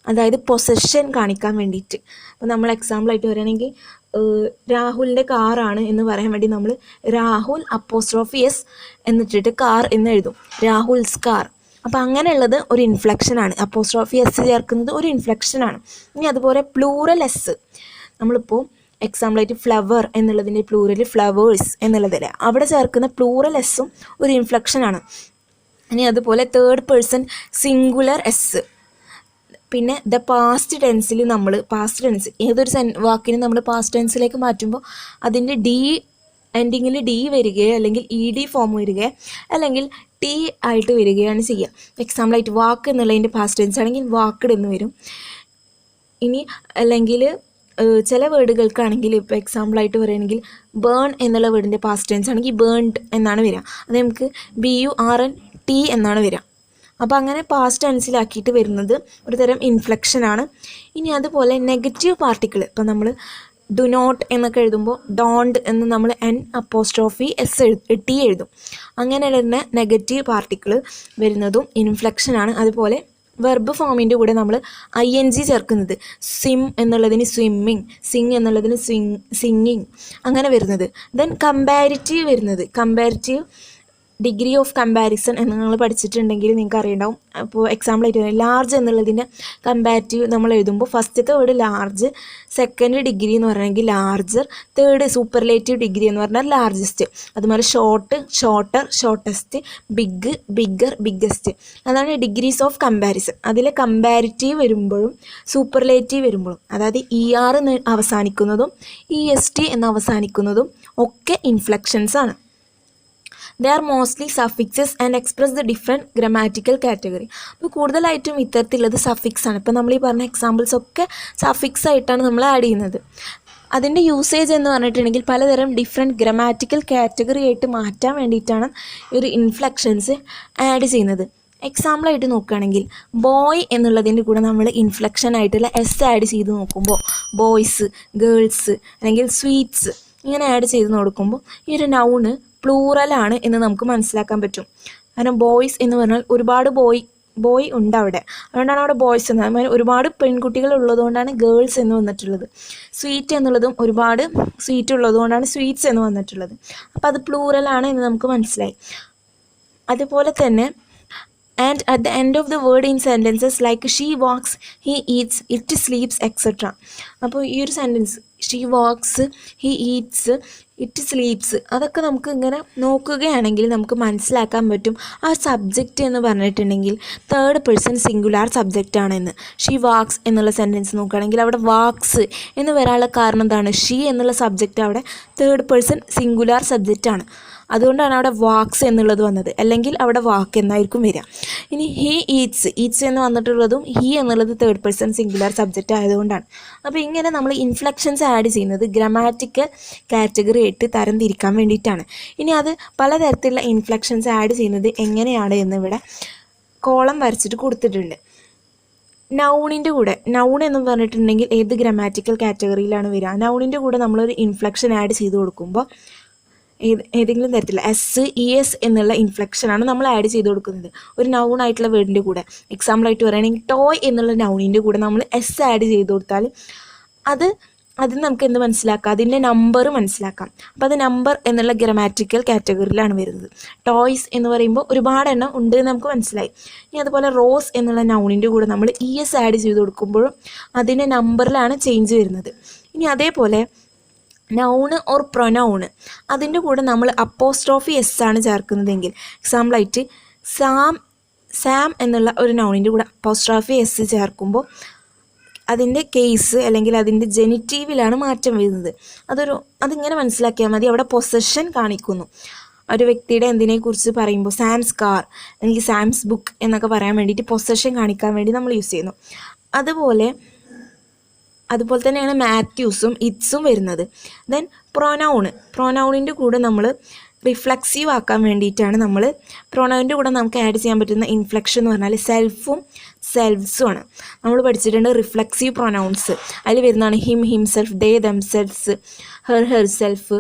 Speaker 1: അതായത് പൊസഷൻ കാണിക്കാൻ വേണ്ടിയിട്ട്. അപ്പോൾ നമ്മൾ എക്സാമ്പിളായിട്ട് പറയുകയാണെങ്കിൽ രാഹുലിൻ്റെ കാറാണ് എന്ന് പറയാൻ വേണ്ടി നമ്മൾ രാഹുൽ അപ്പോസ്ട്രോഫി എസ് എന്നിട്ടിട്ട് കാർ എന്ന് എഴുതും, രാഹുൽസ് കാർ. അപ്പോൾ അങ്ങനെയുള്ളത് ഒരു ഇൻഫ്ലക്ഷനാണ്. അപ്പോസ്ട്രോഫി എസ് ചേർക്കുന്നത് ഒരു ഇൻഫ്ലക്ഷനാണ്. ഇനി അതുപോലെ പ്ലൂറൽ എസ്, നമ്മളിപ്പോൾ എക്സാമ്പിളായിട്ട് ഫ്ലവർ എന്നുള്ളതിൻ്റെ പ്ലൂറൽ ഫ്ലവേഴ്സ് എന്നുള്ളതല്ലേ, അവിടെ ചേർക്കുന്ന പ്ലൂറൽ എസ്സും ഒരു ഇൻഫ്ലക്ഷനാണ്. ഇനി അതുപോലെ തേർഡ് പേഴ്സൺ സിംഗുലർ എസ്. പിന്നെ ദ പാസ്റ്റ് ടെൻസിൽ നമ്മൾ പാസ്റ്റ് ടെൻസ് ഏതൊരു വാക്കിന് നമ്മൾ പാസ്റ്റ് ടെൻസിലേക്ക് മാറ്റുമ്പോൾ അതിൻ്റെ എൻഡിങ്ങിൽ ഡി വരികയോ അല്ലെങ്കിൽ ED ഫോം വരികയോ അല്ലെങ്കിൽ T ആയിട്ട് വരികയാണ് ചെയ്യുക. എക്സാമ്പിളായിട്ട് വാക്ക് എന്നുള്ളതിൻ്റെ പാസ്റ്റ് ടെൻസ് ആണെങ്കിൽ വാക്കഡ് എന്ന് വരും. ഇനി അല്ലെങ്കിൽ ചില വേർഡുകൾക്കാണെങ്കിൽ ഇപ്പോൾ എക്സാമ്പിളായിട്ട് പറയുകയാണെങ്കിൽ ബേൺ എന്നുള്ള വേർഡിൻ്റെ പാസ്റ്റ് ടെൻസ് ആണെങ്കിൽ ബേൺഡ് എന്നാണ് വരിക. അത് നമുക്ക് BURNT എന്നാണ് വരിക. അപ്പോൾ അങ്ങനെ പാസ്റ്റ് ടെൻസിലാക്കിയിട്ട് വരുന്നത് ഒരു തരം ഇൻഫ്ലക്ഷനാണ്. ഇനി അതുപോലെ നെഗറ്റീവ് പാർട്ടിക്കിൾ, ഇപ്പോൾ നമ്മൾ ഡു നോട്ട് എന്നൊക്കെ എഴുതുമ്പോൾ ഡോണ്ട് എന്ന് നമ്മൾ N'(T) എഴുതും. അങ്ങനെ തന്നെ നെഗറ്റീവ് പാർട്ടിക്കിൾ വരുന്നതും ഇൻഫ്ലക്ഷനാണ്. അതുപോലെ വെർബ് ഫോമിൻ്റെ കൂടെ നമ്മൾ ING ചേർക്കുന്നത് സ്വിം എന്നുള്ളതിന് സ്വിമ്മിങ്, സിങ് എന്നുള്ളതിന് സിങ്ങിങ് അങ്ങനെ വരുന്നത്. ദെൻ കമ്പാരിറ്റീവ് വരുന്നത് കമ്പാരിറ്റീവ് ഡിഗ്രി ഓഫ് കമ്പാരിസൺ എന്ന് നിങ്ങൾ പഠിച്ചിട്ടുണ്ടെങ്കിൽ നിങ്ങൾക്ക് അറിയണ്ടാവും. അപ്പോൾ എക്സാമ്പിളായിട്ട് ലാർജ് എന്നുള്ളതിൻ്റെ കമ്പാരിറ്റീവ് നമ്മൾ എഴുതുമ്പോൾ ഫസ്റ്റത്തെ വേർഡ് ലാർജ്, സെക്കൻഡ് ഡിഗ്രി എന്ന് പറയണമെങ്കിൽ ലാർജർ, തേർഡ് സൂപ്പർലേറ്റീവ് ഡിഗ്രി എന്ന് പറഞ്ഞാൽ ലാർജസ്റ്റ്, അതുപോലെ short, shorter, shortest, big, bigger, biggest. അതാണ് ഡിഗ്രീസ് ഓഫ് കമ്പാരിസൺ. അതിൽ കമ്പാരിറ്റീവ് വരുമ്പോഴും സൂപ്പർലേറ്റീവ് വരുമ്പോഴും, അതായത് ER എന്ന് അവസാനിക്കുന്നതും EST എന്ന് അവസാനിക്കുന്നതും ഒക്കെ ഇൻഫ്ലക്ഷൻസ് ആണ്. They are mostly suffixes and express the different grammatical category. അപ്പോൾ കൂടുതലായിട്ടും ഇത്തരത്തിലുള്ളത് സഫിക്സ് ആണ്. ഇപ്പോൾ നമ്മൾ ഈ പറഞ്ഞ എക്സാമ്പിൾസ് ഒക്കെ സഫിക്സ് ആയിട്ടാണ് നമ്മൾ ആഡ് ചെയ്യുന്നത്. അതിൻ്റെ യൂസേജ് എന്ന് പറഞ്ഞിട്ടുണ്ടെങ്കിൽ പലതരം ഡിഫറെൻറ്റ് ഗ്രാമാറ്റിക്കൽ കാറ്റഗറി ആയിട്ട് മാറ്റാൻ വേണ്ടിയിട്ടാണ് ഒരു ഇൻഫ്ലക്ഷൻസ് ആഡ് ചെയ്യുന്നത്. എക്സാമ്പിളായിട്ട് നോക്കുകയാണെങ്കിൽ ബോയ് എന്നുള്ളതിൻ്റെ കൂടെ നമ്മൾ ഇൻഫ്ലക്ഷൻ ആയിട്ടുള്ള എസ് ആഡ് ചെയ്ത് നോക്കുമ്പോൾ ബോയ്സ്, ഗേൾസ് അല്ലെങ്കിൽ സ്വീറ്റ്സ് ഇങ്ങനെ ആഡ് ചെയ്ത് നോക്കുമ്പോൾ ഈ ഒരു നൗണ് പ്ലൂറലാണ് എന്ന് നമുക്ക് മനസ്സിലാക്കാൻ പറ്റും. കാരണം ബോയ്സ് എന്ന് പറഞ്ഞാൽ ഒരുപാട് ബോയ് ഉണ്ട് അവിടെ, അതുകൊണ്ടാണ് അവിടെ ബോയ്സ് എന്ന്. അതുമാതിരി ഒരുപാട് പെൺകുട്ടികൾ ഉള്ളതുകൊണ്ടാണ് ഗേൾസ് എന്ന് വന്നിട്ടുള്ളത്. സ്വീറ്റ് എന്നുള്ളതും ഒരുപാട് സ്വീറ്റ് ഉള്ളതുകൊണ്ടാണ് സ്വീറ്റ്സ് എന്ന് വന്നിട്ടുള്ളത്. അപ്പോൾ അത് പ്ലൂറലാണ് എന്ന് നമുക്ക് മനസ്സിലായി. അതുപോലെ തന്നെ and at the end of the word in sentences like she walks, he eats, it sleeps, etc. അപ്പോൾ ഈ ഒരു sentence she walks, he eats, it sleeps അതൊക്കെ നമുക്ക് ഇങ്ങനെ നോക്കുകയാണെങ്കിൽ നമുക്ക് മനസ്സിലാക്കാൻ പറ്റും ആ സബ്ജക്റ്റ് എന്ന് പറഞ്ഞിട്ടുണ്ടെങ്കിൽ തേർഡ് പേഴ്സൺ സിംഗുലാർ സബ്ജക്റ്റ് ആണെന്ന്. ഷീ വാക്സ് എന്നുള്ള സെൻറ്റൻസ് നോക്കുകയാണെങ്കിൽ അവിടെ വാക്സ് എന്ന് വരാനുള്ള കാരണം എന്താണ്? ഷീ എന്നുള്ള സബ്ജക്റ്റ് അവിടെ തേർഡ് പേഴ്സൺ സിംഗുലാർ സബ്ജക്റ്റ് ആണ്. അതുകൊണ്ടാണ് അവിടെ വാക്സ് എന്നുള്ളത് വന്നത്, അല്ലെങ്കിൽ അവിടെ വാക്ക് എന്നായിരിക്കും വരിക. ഇനി ഹീ ഈറ്റ്സ് എന്ന് വന്നിട്ടുള്ളതും ഹീ എന്നുള്ളത് തേർഡ് പേഴ്സൺ സിംഗുലാർ സബ്ജക്റ്റ് ആയതുകൊണ്ടാണ്. അപ്പോൾ ഇങ്ങനെ നമ്മൾ ഇൻഫ്ലക്ഷൻസ് ആഡ് ചെയ്യുന്നത് ഗ്രാമാറ്റിക്കൽ കാറ്റഗറി ആയിട്ട് തരംതിരിക്കാൻ വേണ്ടിയിട്ടാണ്. ഇനി അത് പലതരത്തിലുള്ള ഇൻഫ്ലക്ഷൻസ് ആഡ് ചെയ്യുന്നത് എങ്ങനെയാണ് എന്നിവിടെ കോളം വരച്ചിട്ട് കൊടുത്തിട്ടുണ്ട്. നൗണിൻ്റെ കൂടെ, നൗൺ എന്ന് പറഞ്ഞിട്ടുണ്ടെങ്കിൽ ഏത് ഗ്രാമാറ്റിക്കൽ കാറ്റഗറിയിലാണ് വരിക? നൗണിൻ്റെ കൂടെ നമ്മളൊരു ഇൻഫ്ലക്ഷൻ ആഡ് ചെയ്ത് കൊടുക്കുമ്പോൾ ഏതെങ്കിലും തരത്തിലുള്ള ES എന്നുള്ള ഇൻഫ്ലക്ഷനാണ് നമ്മൾ ആഡ് ചെയ്ത് കൊടുക്കുന്നത് ഒരു നൗൺ ആയിട്ടുള്ള വേർഡിൻ്റെ കൂടെ. എക്സാമ്പിളായിട്ട് പറയുകയാണെങ്കിൽ ടോയ് എന്നുള്ള നൗണിൻ്റെ കൂടെ നമ്മൾ S ആഡ് ചെയ്ത് കൊടുത്താൽ അതിന് നമുക്ക് എന്ത് മനസ്സിലാക്കാം? അതിൻ്റെ നമ്പർ മനസ്സിലാക്കാം. അപ്പോൾ അത് നമ്പർ എന്നുള്ള ഗ്രാമാറ്റിക്കൽ കാറ്റഗറിയിലാണ് വരുന്നത്. ടോയ്സ് എന്ന് പറയുമ്പോൾ ഒരുപാട് എണ്ണം ഉണ്ട് എന്ന് നമുക്ക് മനസ്സിലായി. ഇനി അതുപോലെ റോസ് എന്നുള്ള നൗണിൻ്റെ കൂടെ നമ്മൾ ES ആഡ് ചെയ്ത് കൊടുക്കുമ്പോഴും അതിൻ്റെ നമ്പറിലാണ് ചേഞ്ച് വരുന്നത്. ഇനി അതേപോലെ നൗണ് ഓർ പ്രൊനൗണ് അതിൻ്റെ കൂടെ നമ്മൾ അപ്പോസ്ട്രോഫി S ആണ് ചേർക്കുന്നതെങ്കിൽ, എക്സാമ്പിളായിട്ട് സാം എന്നുള്ള ഒരു നൗണിൻ്റെ കൂടെ അപ്പോസ്ട്രോഫി S ചേർക്കുമ്പോൾ അതിൻ്റെ കേസ് അല്ലെങ്കിൽ അതിൻ്റെ ജെനിറ്റീവിലാണ് മാറ്റം വരുന്നത്. അതിങ്ങനെ മനസ്സിലാക്കിയാൽ മതി. അവിടെ പൊസഷൻ കാണിക്കുന്നു. ഒരു വ്യക്തിയുടെ എന്തിനെക്കുറിച്ച് പറയുമ്പോൾ സാംസ് കാർ അല്ലെങ്കിൽ സാംസ് ബുക്ക് എന്നൊക്കെ പറയാൻ വേണ്ടിയിട്ട് പൊസഷൻ കാണിക്കാൻ വേണ്ടി നമ്മൾ യൂസ് ചെയ്യുന്നു. അതുപോലെ തന്നെയാണ് മാത്യൂസും ഇറ്റ്സും വരുന്നത്. ദെൻ പ്രൊനൗണിൻ്റെ കൂടെ നമ്മൾ റിഫ്ലക്സീവ് ആക്കാൻ വേണ്ടിയിട്ടാണ് പ്രൊനൗണിൻ്റെ കൂടെ നമുക്ക് ആഡ് ചെയ്യാൻ പറ്റുന്ന ഇൻഫ്ലക്ഷൻ എന്ന് പറഞ്ഞാൽ സെൽഫും സെൽഫ്സും ആണ്. നമ്മൾ പഠിച്ചിട്ടുണ്ട് റിഫ്ലക്സീവ് പ്രൊനൗൺസ്. അതിൽ വരുന്നതാണ് him, himself, they, themselves, herself,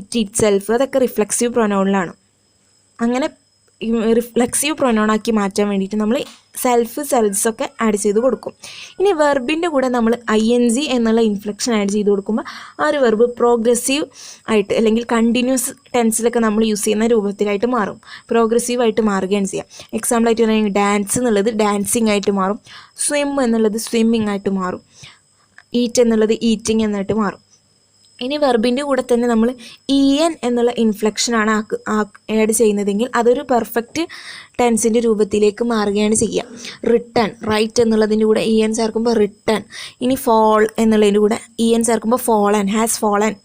Speaker 1: itself. അതൊക്കെ റിഫ്ലക്സീവ് പ്രൊനൗണിലാണ്. അങ്ങനെ റിഫ്ലക്സീവ് പ്രൊനൗണാക്കി മാറ്റാൻ വേണ്ടിയിട്ട് നമ്മൾ സെൽഫ്സൊക്കെ ആഡ് ചെയ്ത് കൊടുക്കും. ഇനി വെർബിൻ്റെ കൂടെ നമ്മൾ ING എന്നുള്ള ഇൻഫ്ലക്ഷൻ ആഡ് ചെയ്ത് കൊടുക്കുമ്പോൾ ആ ഒരു വെർബ് പ്രോഗ്രസീവ് ആയിട്ട് അല്ലെങ്കിൽ കണ്ടിന്യൂസ് ടെൻസിലൊക്കെ നമ്മൾ യൂസ് ചെയ്യുന്ന രൂപത്തിലായിട്ട് മാറും. പ്രോഗ്രസീവായിട്ട് മാറുകയാണ് ചെയ്യുക. എക്സാമ്പിളായിട്ട് പറയുകയാണെങ്കിൽ ഡാൻസ് എന്നുള്ളത് ഡാൻസിങ് ആയിട്ട് മാറും, സ്വിം എന്നുള്ളത് സ്വിമ്മിങ് ആയിട്ട് മാറും, ഈറ്റ് എന്നുള്ളത് ഈറ്റിംഗ് എന്നായിട്ട് മാറും. ഇനി വെർബിൻ്റെ കൂടെ തന്നെ നമ്മൾ EN എന്നുള്ള ഇൻഫ്ലക്ഷനാണ് ആഡ് ചെയ്യുന്നതെങ്കിൽ അതൊരു പെർഫെക്റ്റ് ടെൻസിൻ്റെ രൂപത്തിലേക്ക് മാറുകയാണ് ചെയ്യുക. റിട്ടേൺ, റൈറ്റ് എന്നുള്ളതിൻ്റെ കൂടെ EN ചേർക്കുമ്പോൾ റിട്ടേൺ. ഇനി ഫോൾ എന്നുള്ളതിൻ്റെ കൂടെ EN ചേർക്കുമ്പോൾ ഫോളൻ, ഹാസ് ഫോളൻ.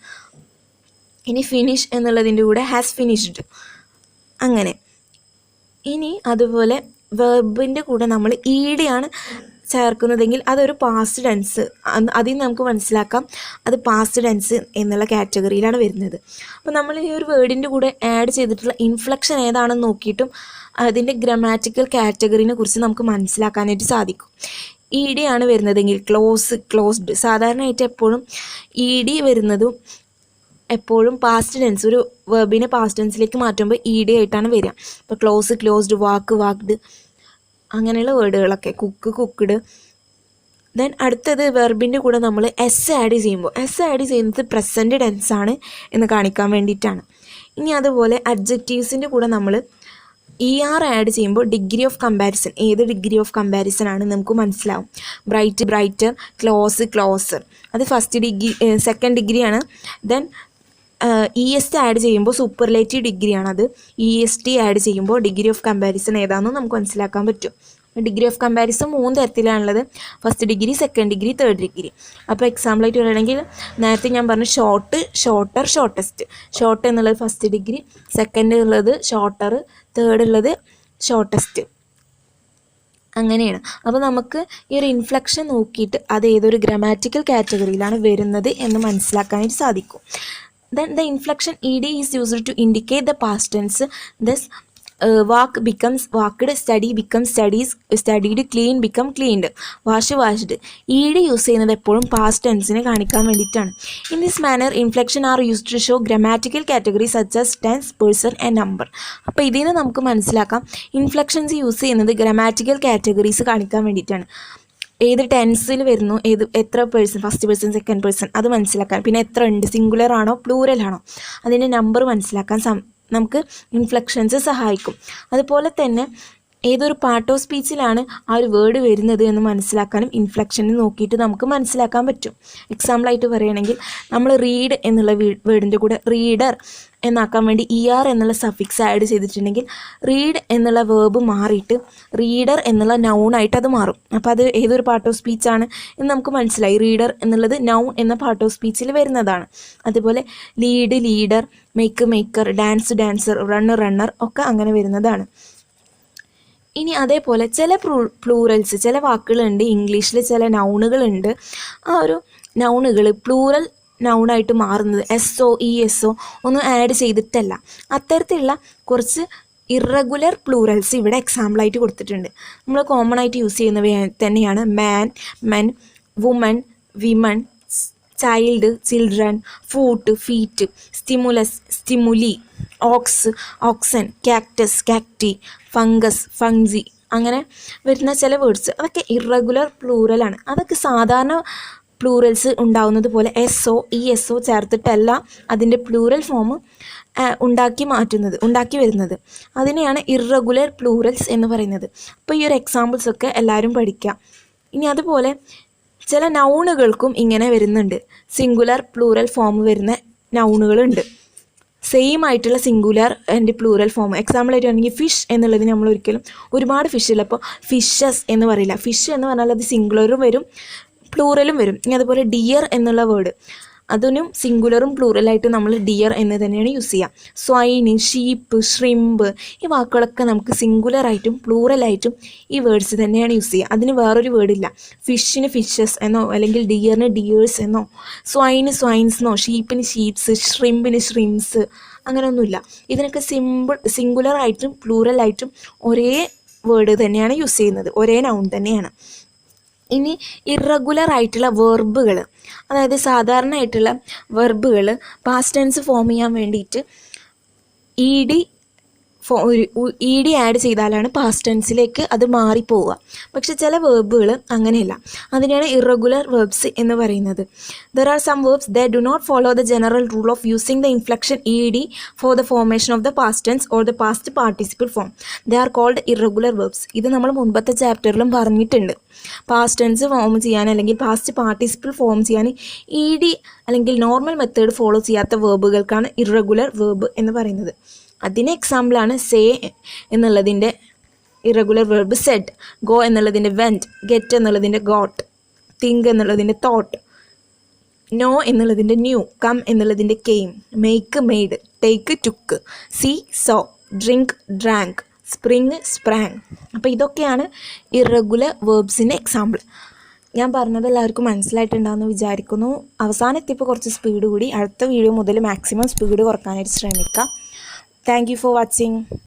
Speaker 1: ഇനി ഫിനിഷ് എന്നുള്ളതിൻ്റെ കൂടെ ഹാസ് ഫിനിഷ്ഡ്. അങ്ങനെ. ഇനി അതുപോലെ വെർബിൻ്റെ കൂടെ നമ്മൾ ED ആണ് ചേർക്കുന്നതെങ്കിൽ അതൊരു പാസ്റ്റ് ടെൻസ്. അതിൽ നമുക്ക് മനസ്സിലാക്കാം അത് പാസ്റ്റ് ടെൻസ് എന്നുള്ള കാറ്റഗറിയിലാണ് വരുന്നത്. അപ്പോൾ നമ്മൾ ഈ ഒരു വേർഡിൻ്റെ കൂടെ ആഡ് ചെയ്തിട്ടുള്ള ഇൻഫ്ലക്ഷൻ ഏതാണെന്ന് നോക്കിയിട്ടും അതിൻ്റെ ഗ്രാമാറ്റിക്കൽ കാറ്റഗറിനെ കുറിച്ച് നമുക്ക് മനസ്സിലാക്കാനായിട്ട് സാധിക്കും. ED ആണ് വരുന്നതെങ്കിൽ ക്ലോസ്ഡ്. സാധാരണയായിട്ട് എപ്പോഴും ED വരുന്നതും എപ്പോഴും പാസ്റ്റ് ടെൻസ്, ഒരു വെർബിനെ പാസ്റ്റ് ടെൻസിലേക്ക് മാറ്റുമ്പോൾ ED ആയിട്ടാണ് വരിക. ഇപ്പോൾ ക്ലോസ്ഡ്, വാക്ക്ഡ് അങ്ങനെയുള്ള വേർഡുകളൊക്കെ, കുക്ക്ഡ്. ദെൻ അടുത്തത് വെർബിൻ്റെ കൂടെ നമ്മൾ S ആഡ് ചെയ്യുന്നത് പ്രസൻറ്റ് ടെൻസ് ആണ് എന്ന് കാണിക്കാൻ വേണ്ടിയിട്ടാണ്. ഇനി അതുപോലെ അഡ്ജക്റ്റീവ്സിൻ്റെ കൂടെ നമ്മൾ ER ആഡ് ചെയ്യുമ്പോൾ ഡിഗ്രി ഓഫ് കമ്പാരിസൺ, ഏത് ഡിഗ്രി ഓഫ് കമ്പാരിസൺ ആണ് നമുക്ക് മനസ്സിലാവും. ബ്രൈറ്റ് ബ്രൈറ്റർ, ക്ലോസ് ക്ലോസർ, അത് ഫസ്റ്റ് ഡിഗ്രി സെക്കൻഡ് ഡിഗ്രിയാണ്. ദെൻ EST ആഡ് ചെയ്യുമ്പോൾ സൂപ്പർലേറ്റീവ് ഡിഗ്രിയാണത്. EST ആഡ് ചെയ്യുമ്പോൾ ഡിഗ്രി ഓഫ് കമ്പാരിസൺ ഏതാണെന്ന് നമുക്ക് മനസ്സിലാക്കാൻ പറ്റും. ഡിഗ്രി ഓഫ് കമ്പാരിസൺ 3 തരത്തിലാണുള്ളത്. First degree, second degree, third degree. അപ്പോൾ എക്സാമ്പിളായിട്ട് പറയുകയാണെങ്കിൽ നേരത്തെ ഞാൻ പറഞ്ഞു ഷോർട്ട്, ഷോർട്ടർ, ഷോർട്ടസ്റ്റ്. ഷോർട്ട് എന്നുള്ളത് ഫസ്റ്റ് ഡിഗ്രി, സെക്കൻഡ് ഉള്ളത് ഷോർട്ടർ, തേർഡ് ഉള്ളത് ഷോർട്ടസ്റ്റ്. അങ്ങനെയാണ്. അപ്പോൾ നമുക്ക് ഈ ഒരു ഇൻഫ്ലക്ഷൻ നോക്കിയിട്ട് അത് ഏതൊരു ഗ്രാമാറ്റിക്കൽ കാറ്റഗറിയിലാണ് വരുന്നത് എന്ന് മനസ്സിലാക്കാനായിട്ട് സാധിക്കും. Then the inflection ed is used to indicate the past tense. Thus walk becomes walked, study becomes studies, studied, clean become cleaned, wash washed. ed use ചെയ്യുന്നത് എപ്പോഴും പാസ്റ്റ് ടെൻസിനെ കാണിക്കാൻ വേണ്ടിയിട്ടാണ്. In this manner inflection are used to show grammatical categories such as tense, person and number. അപ്പോൾ ഇതിൽ നിന്ന് നമുക്ക് മനസ്സിലാക്കാം ഇൻഫ്ലക്ഷൻസ് യൂസ് ചെയ്യുന്നത് ഗ്രാമാറ്റിക്കൽ കാറ്റഗറീസ് കാണിക്കാൻ വേണ്ടിയിട്ടാണ്. ഏത് ടെൻസിൽ വരുന്നു, എത്ര person, first person, second person, അത് മനസ്സിലാക്കാൻ. പിന്നെ എത്ര ഉണ്ട്, സിംഗുലർ ആണോ പ്ലൂറൽ ആണോ, അതിൻ്റെ നമ്പർ മനസ്സിലാക്കാൻ നമുക്ക് ഇൻഫ്ലക്ഷൻസ് സഹായിക്കും. അതുപോലെ തന്നെ ഏതൊരു പാർട്ട് ഓഫ് സ്പീച്ചിലാണ് ആ ഒരു വേർഡ് വരുന്നത് എന്ന് മനസ്സിലാക്കാനും ഇൻഫ്ലക്ഷനെ നോക്കിയിട്ട് നമുക്ക് മനസ്സിലാക്കാൻ പറ്റും. എക്സാമ്പിളായിട്ട് പറയുകയാണെങ്കിൽ നമ്മൾ റീഡ് എന്നുള്ള വേർഡിൻ്റെ കൂടെ റീഡർ എന്നാക്കാൻ വേണ്ടി ER എന്നുള്ള സഫിക്സ് ആഡ് ചെയ്തിട്ടുണ്ടെങ്കിൽ റീഡ് എന്നുള്ള വേർബ് മാറിയിട്ട് റീഡർ എന്നുള്ള നൗണായിട്ട് അത് മാറും. അപ്പോൾ അത് ഏതൊരു പാർട്ട് ഓഫ് സ്പീച്ചാണ് എന്ന് നമുക്ക് മനസ്സിലായി. റീഡർ എന്നുള്ളത് നൗൺ എന്ന പാർട്ട് ഓഫ് സ്പീച്ചിൽ വരുന്നതാണ്. അതുപോലെ lead, leader, make, maker, dance, dancer, runner, runner ഒക്കെ അങ്ങനെ വരുന്നതാണ്. ഇനി അതേപോലെ ചില പ്ലൂറൽസ്, ചില വാക്കുകളുണ്ട് ഇംഗ്ലീഷിൽ, ചില നൗണുകളുണ്ട്. ആ ഒരു നൗണുകൾ പ്ലൂറൽ നൗണായിട്ട് മാറുന്നത് SO, ESO ഒന്നും ആഡ് ചെയ്തിട്ടല്ല. അത്തരത്തിലുള്ള കുറച്ച് ഇറഗുലർ പ്ലൂറൽസ് ഇവിടെ എക്സാമ്പിളായിട്ട് കൊടുത്തിട്ടുണ്ട്. നമ്മൾ കോമൺ ആയിട്ട് യൂസ് ചെയ്യുന്നവ തന്നെയാണ് man, men, woman, women, child, children, foot, feet, stimulus, stimuli, ox, oxen, cactus, cacti, fungus, fungi, അങ്ങനെ വരുന്ന ചില വേർഡ്സ് അതൊക്കെ ഇറഗുലർ പ്ലൂറലാണ്. അതൊക്കെ സാധാരണ പ്ലൂറൽസ് ഉണ്ടാവുന്നത് പോലെ SO, ESO ചേർത്തിട്ടല്ല അതിൻ്റെ പ്ലൂറൽ ഫോം ഉണ്ടാക്കി വരുന്നത്. അതിനെയാണ് ഇറഗുലർ പ്ലൂറൽസ് എന്ന് പറയുന്നത്. അപ്പോൾ ഈ ഒരു എക്സാമ്പിൾസൊക്കെ എല്ലാവരും പഠിക്കാം. ഇനി അതുപോലെ ചില നൗണുകൾക്കും ഇങ്ങനെ വരുന്നുണ്ട്, സിംഗുലർ പ്ലൂറൽ ഫോം വരുന്ന നൗണുകളുണ്ട്. സെയിം ആയിട്ടുള്ള സിംഗുലർ ആൻഡ് പ്ലൂറൽ ഫോം. എക്സാമ്പിളായിട്ട് ആണെങ്കിൽ ഫിഷ് എന്നുള്ളതിന് നമ്മൾ ഒരിക്കലും ഒരുപാട് ഫിഷ് ഇല്ല, അപ്പോൾ ഫിഷസ് എന്ന് പറയില്ല. ഫിഷ് എന്ന് പറഞ്ഞാൽ അത് സിംഗുലറും വരും പ്ലൂറലും വരും. ഇനി അതുപോലെ ഡിയർ എന്നുള്ള വേർഡ്, അതിനും സിംഗുലറും പ്ലൂറലായിട്ട് നമ്മൾ ഡിയർ എന്ന് തന്നെയാണ് യൂസ് ചെയ്യുക. സ്വൈന്, ഷീപ്പ്, ഷ്രിമ്പ്, ഈ വാക്കുകളൊക്കെ നമുക്ക് സിംഗുലറായിട്ടും പ്ലൂറലായിട്ടും ഈ വേർഡ്സ് തന്നെയാണ് യൂസ് ചെയ്യുക. അതിന് വേറൊരു വേർഡില്ല. ഫിഷിന് ഫിഷസ് എന്നോ അല്ലെങ്കിൽ ഡിയറിന് ഡിയേഴ്സ് എന്നോ, സ്വൈന് സ്വൈൻസ് എന്നോ, ഷീപ്പിന് ഷീപ്സ്, ഷ്രിമ്പിന് ഷ്രിംസ്, അങ്ങനെയൊന്നുമില്ല. ഇതിനൊക്കെ സിംഗുലറായിട്ടും പ്ലൂറലായിട്ടും ഒരേ വേർഡ് തന്നെയാണ് യൂസ് ചെയ്യുന്നത്, ഒരേ നൗൺ തന്നെയാണ്. ഇനി ഇറഗുലർ ആയിട്ടുള്ള വെർബുകൾ, അതായത് സാധാരണയായിട്ടുള്ള വെർബുകൾ പാസ്റ്റ് ടെൻസ് ഫോം ചെയ്യാൻ വേണ്ടിയിട്ട് ED ആഡ് ചെയ്താലാണ് പാസ്റ്റ് ടെൻസിലേക്ക് അത് മാറിപ്പോവുക. പക്ഷെ ചില വേർബുകൾ അങ്ങനെയല്ല, അതിനെയാണ് ഇറഗുലർ വെർബ്സ് എന്ന് പറയുന്നത്. There are some verbs that do not follow the general rule of using the inflection ED for the formation of the past tense or the past participle form. They are called irregular verbs. ഇത് നമ്മൾ മുൻപത്തെ ചാപ്റ്ററിലും പറഞ്ഞിട്ടുണ്ട്. പാസ്റ്റ് ടെൻസ് ഫോം ചെയ്യാൻ അല്ലെങ്കിൽ പാസ്റ്റ് പാർട്ടിസിപ്പിൾ ഫോം ചെയ്യാൻ ED അല്ലെങ്കിൽ നോർമൽ മെത്തേഡ് ഫോളോ ചെയ്യാത്ത വേർബുകൾക്കാണ് ഇറഗുലർ വേർബ് എന്ന് പറയുന്നത്. അതിന് എക്സാമ്പിളാണ് സേ എന്നുള്ളതിൻ്റെ ഇറഗുലർ വെർബ് സെഡ്, ഗോ എന്നുള്ളതിൻ്റെ വെൻറ്റ്, ഗെറ്റ് എന്നുള്ളതിൻ്റെ ഗോട്ട്, തിങ്ക് എന്നുള്ളതിൻ്റെ തോട്ട്, നോ എന്നുള്ളതിൻ്റെ ന്യൂ, കം എന്നുള്ളതിൻ്റെ came, make made, take took, see saw, drink drank, spring sprang. അപ്പോൾ ഇതൊക്കെയാണ് ഇറഗുലർ വേർബ്സിൻ്റെ എക്സാമ്പിൾ. ഞാൻ പറഞ്ഞത് എല്ലാവർക്കും മനസ്സിലായിട്ടുണ്ടാകുമെന്ന് വിചാരിക്കുന്നു. അവസാനം എത്തിയപ്പോൾ കുറച്ച് സ്പീഡ് കൂടി. അടുത്ത വീഡിയോ മുതൽ മാക്സിമം സ്പീഡ് കുറക്കാനായിട്ട് ശ്രമിക്കാം. Thank you for watching.